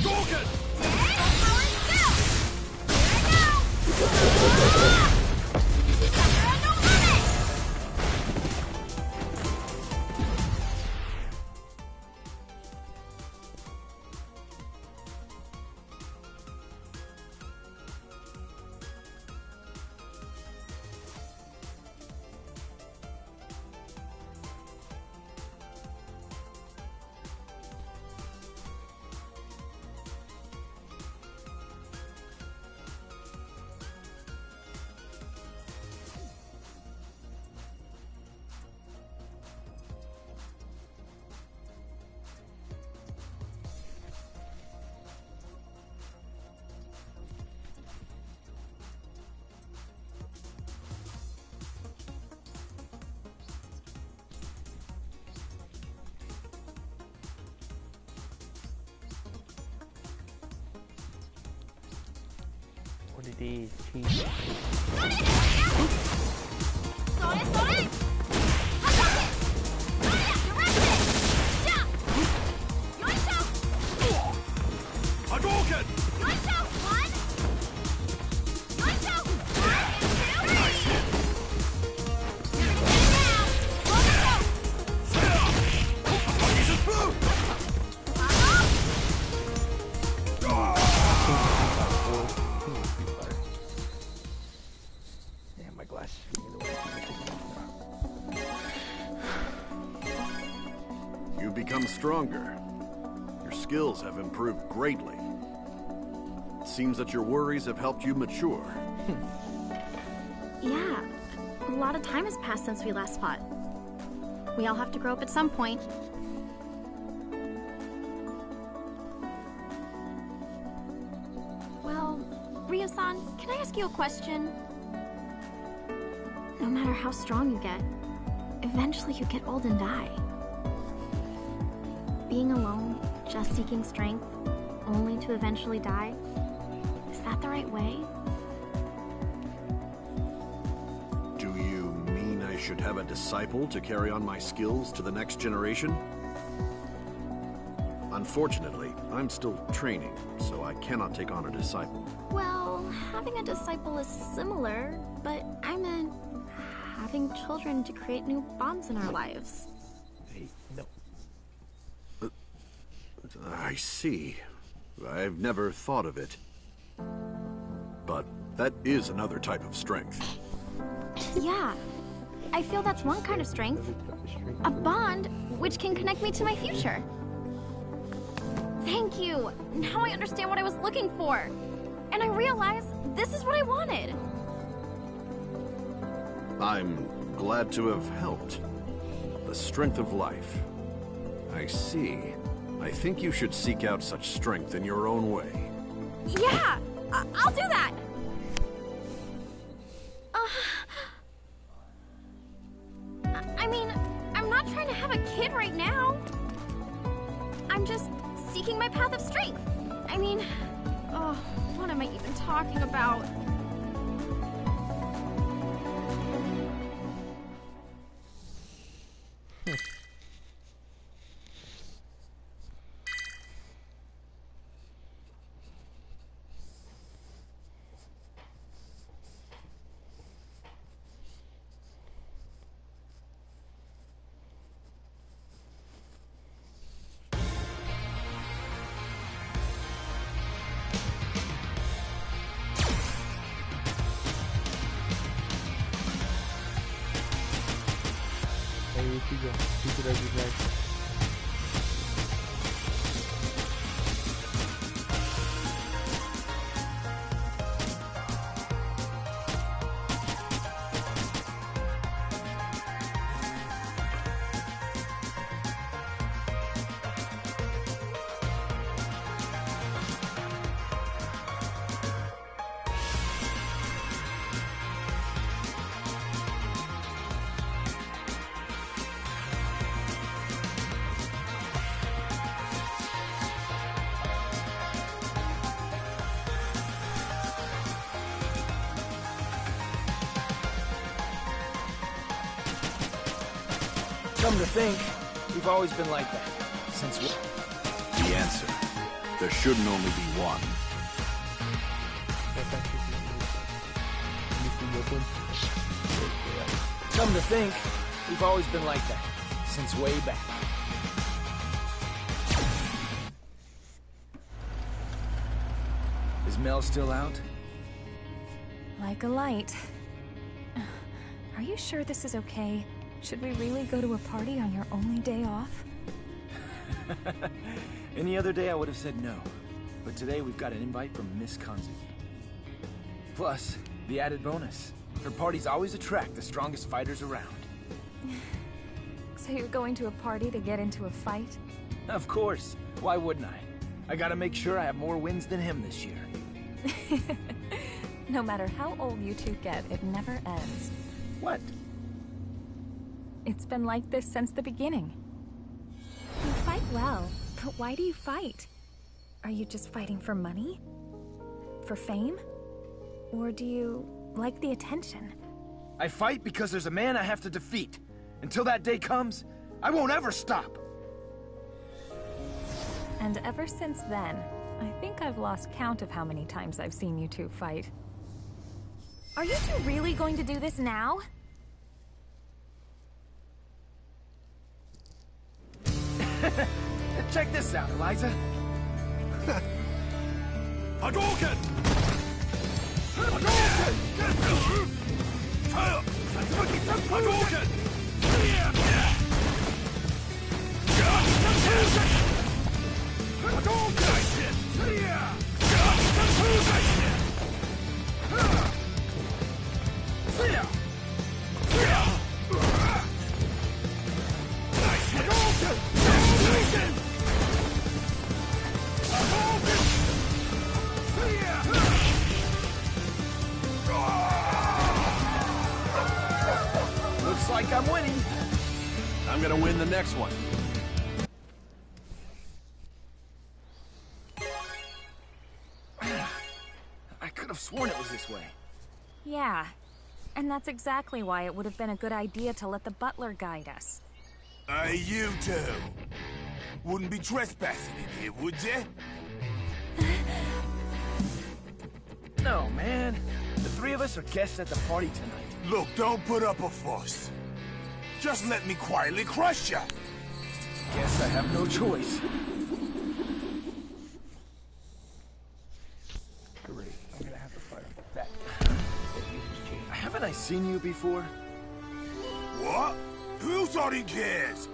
Hadouken! Holiday cheese. それそれ Hadouken! Damn, my glass. You've become stronger. Your skills have improved greatly. It seems that your worries have helped you mature. Yeah, a lot of time has passed since we last fought. We all have to grow up at some point. Well, Ryo-san, can I ask you a question? No matter how strong you get, eventually you get old and die. Being alone, just seeking strength, only to eventually die, is that the right way? Do you mean I should have a disciple to carry on my skills to the next generation? Unfortunately, I'm still training, so I cannot take on a disciple. Well, having a disciple is similar, but I meant having children to create new bonds in our lives. Hey, no. I see. I've never thought of it. But that is another type of strength. Yeah, I feel that's one kind of strength. A bond which can connect me to my future. Thank you! Now I understand what I was looking for. And I realize this is what I wanted. I'm glad to have helped. The strength of life. I see. I think you should seek out such strength in your own way. Yeah! I'll do that! I mean, I'm not trying to have a kid right now. I'm just seeking my path of strength. I mean, oh, what am I even talking about? Aí fica. Fica da diversa. Come to think, we've always been like that. Since we... The answer. There shouldn't only be one. Come to think, we've always been like that, since way back. Is Mel still out? Like a light. Are you sure this is okay? Should we really go to a party on your only day off? Any other day I would have said no. But today we've got an invite from Miss Kanzuki. Plus, the added bonus. Her parties always attract the strongest fighters around. So you're going to a party to get into a fight? Of course. Why wouldn't I? I gotta make sure I have more wins than him this year. No matter how old you two get, it never ends. What? It's been like this since the beginning. You fight well, but why do you fight? Are you just fighting for money? For fame? Or do you like the attention? I fight because there's a man I have to defeat. Until that day comes, I won't ever stop. And ever since then, I think I've lost count of how many times I've seen you two fight. Are you two really going to do this now? Check this out, Eliza. Hadouken! Hadouken! Hadouken! Looks like I'm winning. I'm gonna win the next one. I could have sworn it was this way. Yeah. And that's exactly why it would have been a good idea to let the butler guide us. Hey, you two. Wouldn't be trespassing in here, would you? No, man. The three of us are guests at the party tonight. Look, don't put up a fuss. Just let me quietly crush you. Guess I have no choice. Great. I'm gonna have to fight him back. Haven't I seen you before? What? Who thought he cares?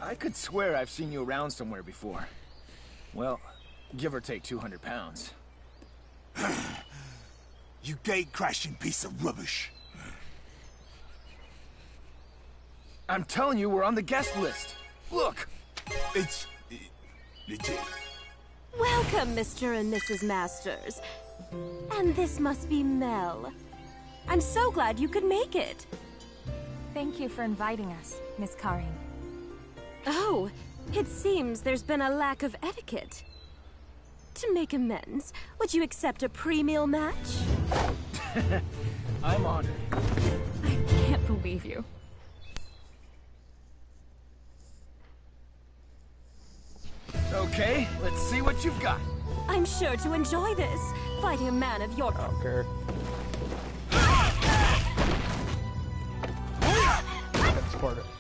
I could swear I've seen you around somewhere before. Well, give or take 200 pounds. You gate-crashing piece of rubbish. I'm telling you, we're on the guest list. Look! It's... legit. Welcome, Mr. and Mrs. Masters. And this must be Mel. I'm so glad you could make it. Thank you for inviting us, Miss Karin. Oh, it seems there's been a lack of etiquette. To make amends, would you accept a pre-meal match? I'm honored. I can't believe you. Okay, let's see what you've got. I'm sure to enjoy this, fighting a man of your... I don't care. That's part of it.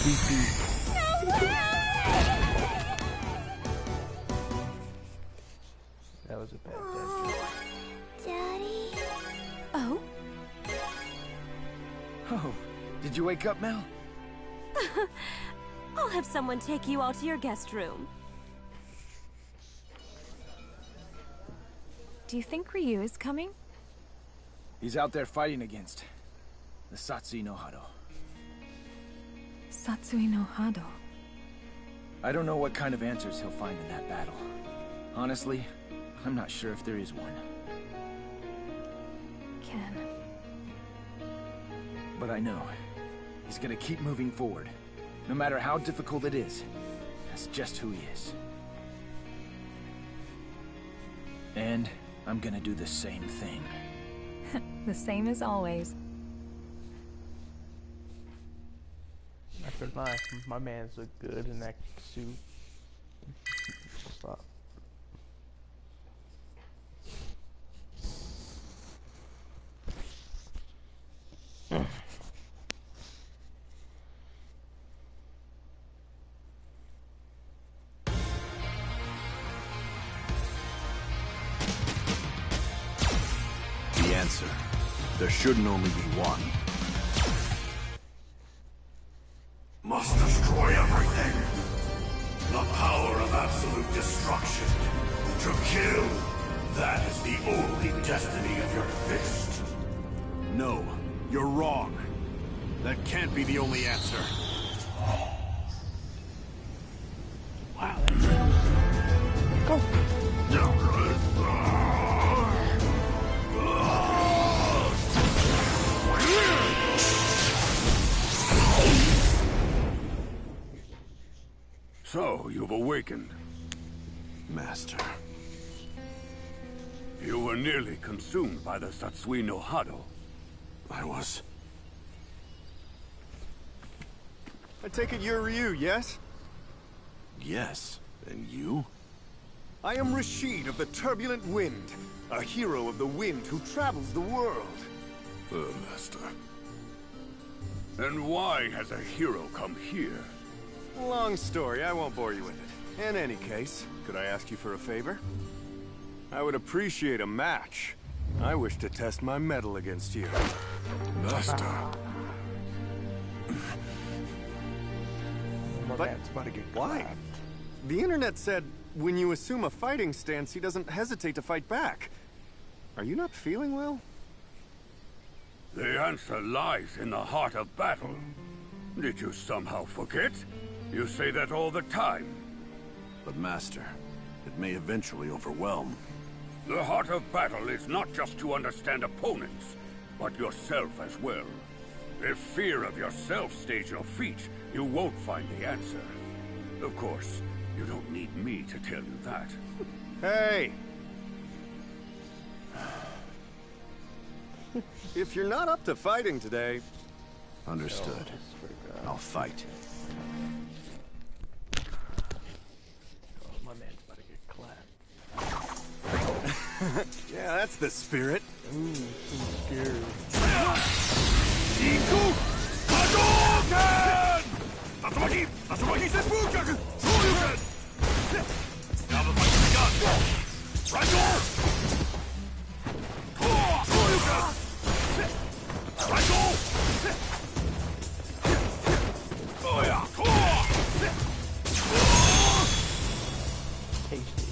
BABY That was a bad day. Daddy? Oh? Oh, did you wake up, Mel? I'll have someone take you all to your guest room. Do you think Ryu is coming? He's out there fighting against the Satsui no Hado. Satsui no Hado. I don't know what kind of answers he'll find in that battle. Honestly, I'm not sure if there is one. Ken. But I know he's gonna keep moving forward. No matter how difficult it is. That's just who he is. And I'm gonna do the same thing. The same as always. Not gonna lie, my man's look good in that suit. Stop. The answer. There shouldn't only be one. Must destroy everything. The power of absolute destruction. To kill. That is the only destiny of your fist. No, you're wrong. That can't be the only answer. Wow, that's it. Go. So, you've awakened. Master. You were nearly consumed by the Satsui no Hado. I was... I take it you're Ryu, yes? Yes. And you? I am Rashid of the Turbulent Wind, a hero of the wind who travels the world. Master. And why has a hero come here? Long story, I won't bore you with it. In any case, could I ask you for a favor? I would appreciate a match. I wish to test my mettle against you. Master. My But man's about to get why? clapped. The internet said when you assume a fighting stance, he doesn't hesitate to fight back. Are you not feeling well? The answer lies in the heart of battle. Did you somehow forget? You say that all the time. But Master, it may eventually overwhelm. The heart of battle is not just to understand opponents, but yourself as well. If fear of yourself stays your feet, you won't find the answer. Of course, you don't need me to tell you that. Hey! If you're not up to fighting today... Understood. I'll fight. Oh, my man's about to get clapped. Yeah, that's the spirit. Ooh, so scared. Iku Hadouken! Tatsumaki! Tatsumaki Senpujaku! Shoryuken! Now the fight's begun! Raido! Shoryuken! Raido! Oh yeah! Tasty.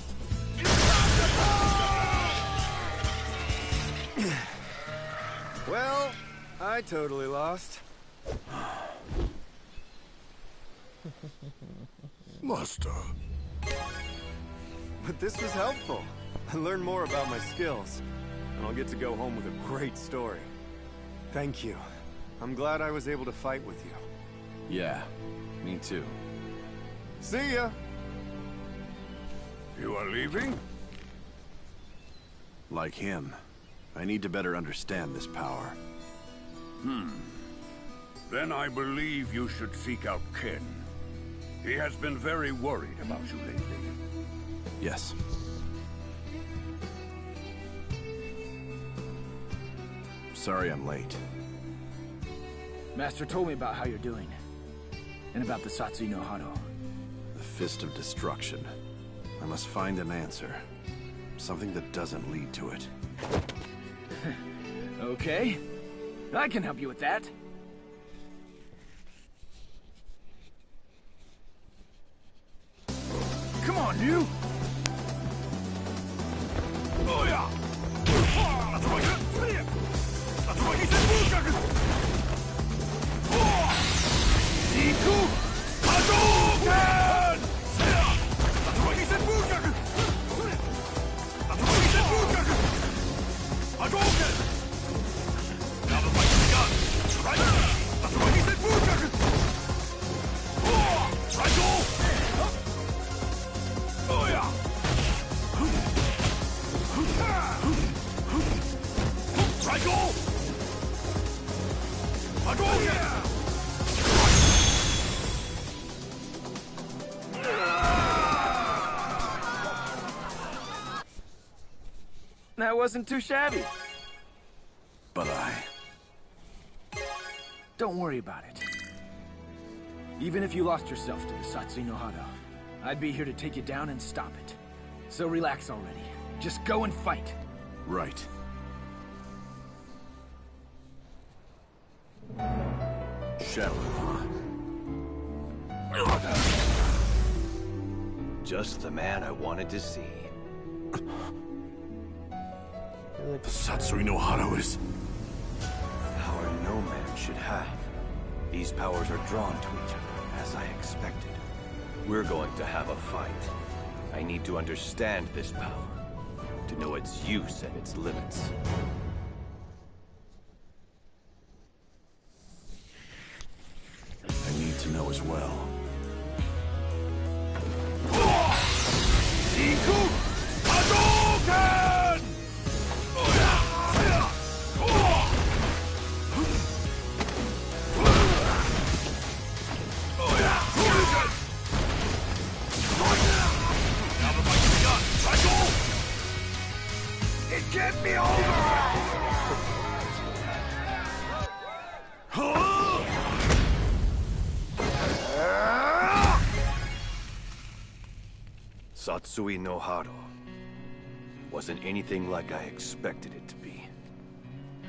Well, I totally lost. Master. But this was helpful. I learned more about my skills. And I'll get to go home with a great story. Thank you. I'm glad I was able to fight with you. Yeah, me too. See ya! You are leaving? Like him, I need to better understand this power. Then I believe you should seek out Ken. He has been very worried about you lately. Yes. Sorry I'm late. Master told me about how you're doing. And about the Satsui no Hado. The Fist of Destruction. I must find an answer. Something that doesn't lead to it. Okay. I can help you with that. Come on, you! Oh yeah! That wasn't too shabby. But Don't worry about it. Even if you lost yourself to the Satsui no Hado, I'd be here to take you down and stop it. So relax already. Just go and fight. Right. Shadow, huh? Just the man I wanted to see. The Satsui no Hado is... Power no man should have. These powers are drawn to each other, as I expected. We're going to have a fight. I need to understand this power, to know its use and its limits. I need to know as well. Get me over! Satsui no Hado wasn't anything like I expected it to be.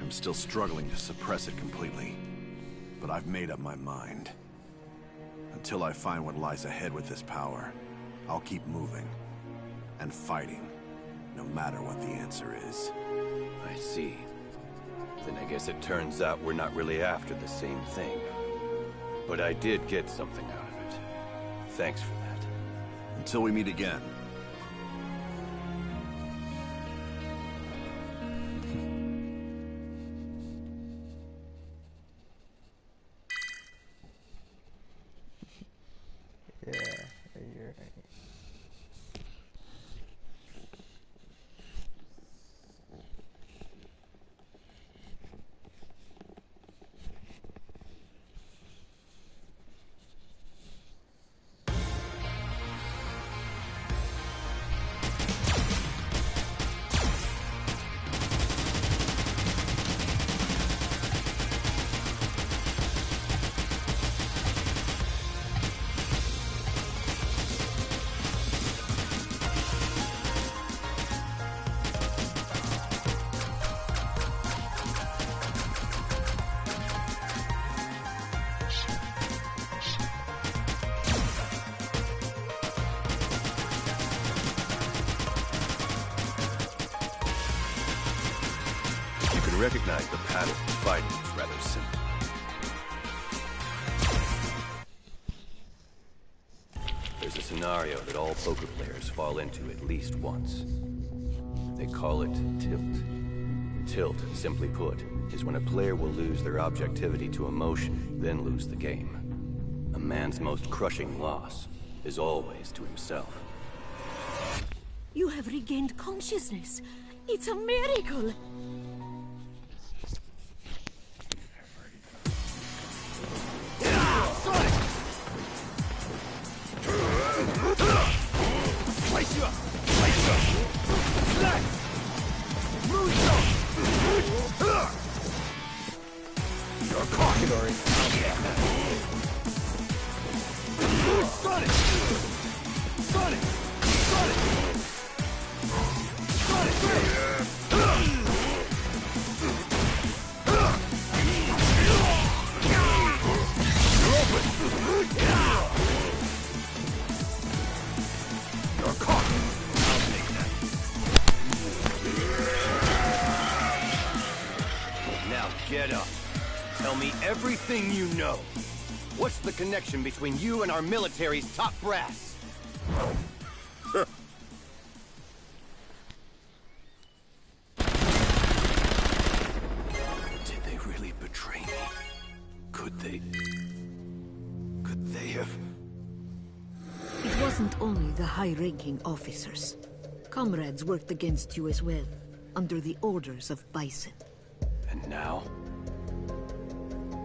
I'm still struggling to suppress it completely, but I've made up my mind. Until I find what lies ahead with this power, I'll keep moving and fighting, no matter what the answer is. I see. Then I guess it turns out we're not really after the same thing. But I did get something out of it. Thanks for that. Until we meet again. Yeah, you're right. Recognize the pattern of fighting is rather simple. There's a scenario that all poker players fall into at least once. They call it tilt. Tilt, simply put, is when a player will lose their objectivity to emotion, then lose the game. A man's most crushing loss is always to himself. You have regained consciousness. It's a miracle. Sonic! Sonic! Sonic! Sonic! You're open! You're caught! I'll take that. Now get up. Tell me everything you know. What's the connection between you and our military's top brass? Did they really betray me? Could they have... It wasn't only the high-ranking officers. Comrades worked against you as well, under the orders of Bison. And now?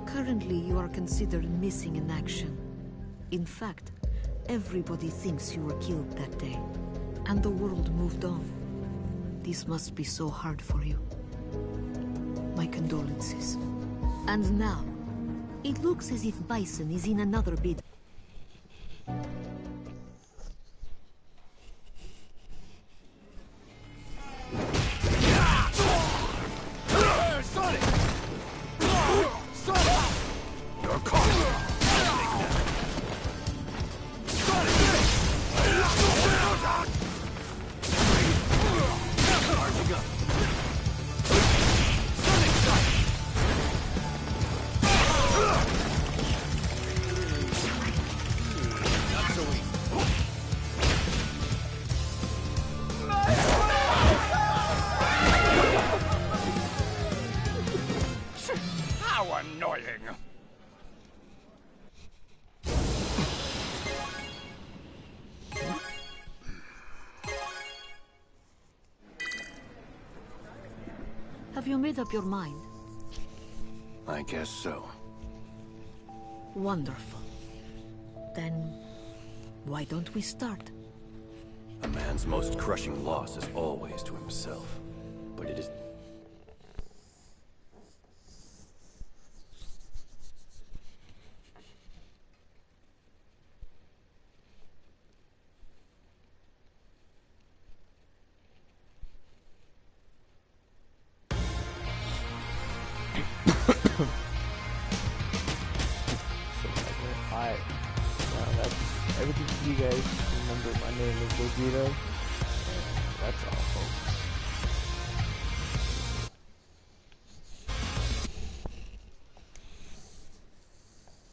Currently, you are considered missing in action. In fact, everybody thinks you were killed that day, and the world moved on. This must be so hard for you. My condolences. And now, it looks as if Bison is in another bid. Have you made up your mind? I guess so. Wonderful. Then, why don't we start? A man's most crushing loss is always to himself. But it is... Alright. That's everything for you guys. Remember, my name is Gogeta. That's all, folks.